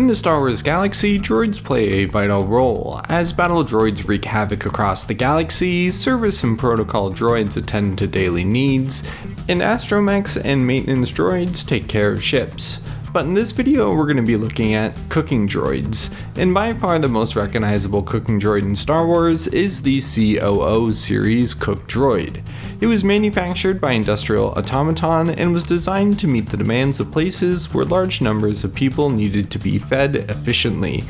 In the Star Wars galaxy, droids play a vital role. As battle droids wreak havoc across the galaxy, service and protocol droids attend to daily needs, and atromechs and maintenance droids take care of ships. But in this video, we're going to be looking at cooking droids, and by far the most recognizable cooking droid in Star Wars is the COO-series cook droid. It was manufactured by Industrial Automaton and was designed to meet the demands of places where large numbers of people needed to be fed efficiently.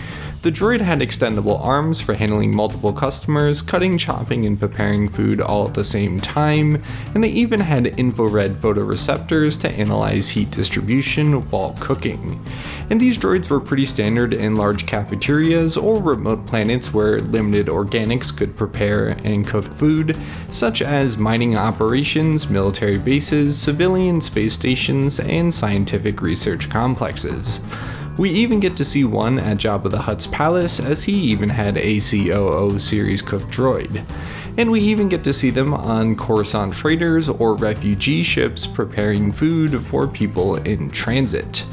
The droid had extendable arms for handling multiple customers, cutting, chopping, and preparing food all at the same time, and they even had infrared photoreceptors to analyze heat distribution while cooking. And these droids were pretty standard in large cafeterias or remote planets where limited organics could prepare and cook food, such as mining operations, military bases, civilian space stations, and scientific research complexes. We even get to see one at Jabba the Hutt's palace, as he even had a COO-series cook droid. And we even get to see them on Coruscant freighters or refugee ships preparing food for people in transit.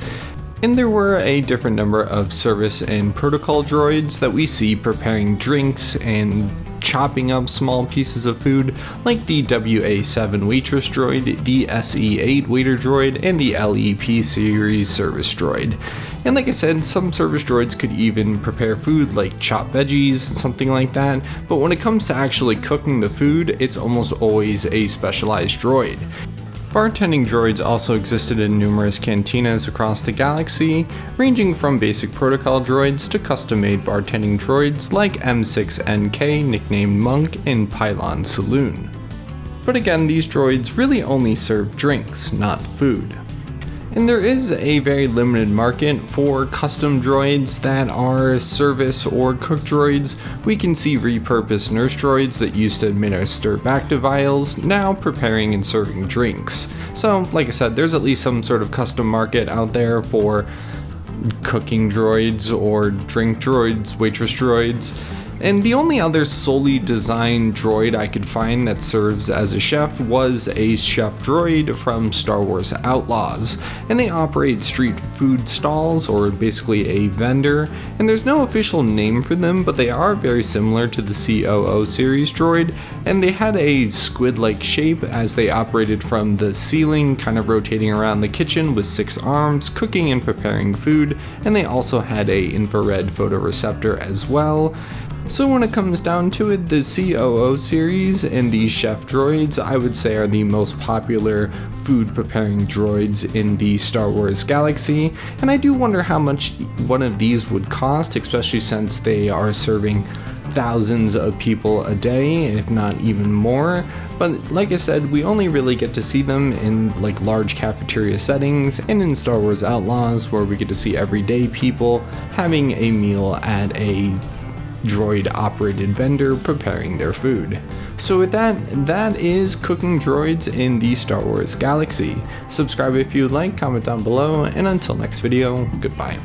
And there were a different number of service and protocol droids that we see preparing drinks and chopping up small pieces of food, like the WA-7 waitress droid, the SE-8 waiter droid, and the LEP-series service droid. And like I said, some service droids could even prepare food like chopped veggies, something like that, but when it comes to actually cooking the food, it's almost always a specialized droid. Bartending droids also existed in numerous cantinas across the galaxy, ranging from basic protocol droids to custom-made bartending droids like M6NK, nicknamed Monk, and Pylon Saloon. But again, these droids really only serve drinks, not food. And there is a very limited market for custom droids that are service or cook droids. We can see repurposed nurse droids that used to administer back to vials, now preparing and serving drinks. So, like I said, there's at least some sort of custom market out there for cooking droids or drink droids, waitress droids. And the only other solely designed droid I could find that serves as a chef was a chef droid from Star Wars Outlaws, and they operate street food stalls, or basically a vendor, and there's no official name for them, but they are very similar to the COO-series droid, and they had a squid-like shape as they operated from the ceiling, kind of rotating around the kitchen with 6 arms, cooking and preparing food, and they also had a infrared photoreceptor as well. So when it comes down to it, the COO-series and the chef droids, I would say, are the most popular food preparing droids in the Star Wars galaxy, and I do wonder how much one of these would cost, especially since they are serving thousands of people a day, if not even more. But like I said, we only really get to see them in like large cafeteria settings and in Star Wars Outlaws, where we get to see everyday people having a meal at a droid operated vendor preparing their food. So with that is cooking droids in the Star Wars galaxy. Subscribe if you would like, comment down below, and until next video, goodbye.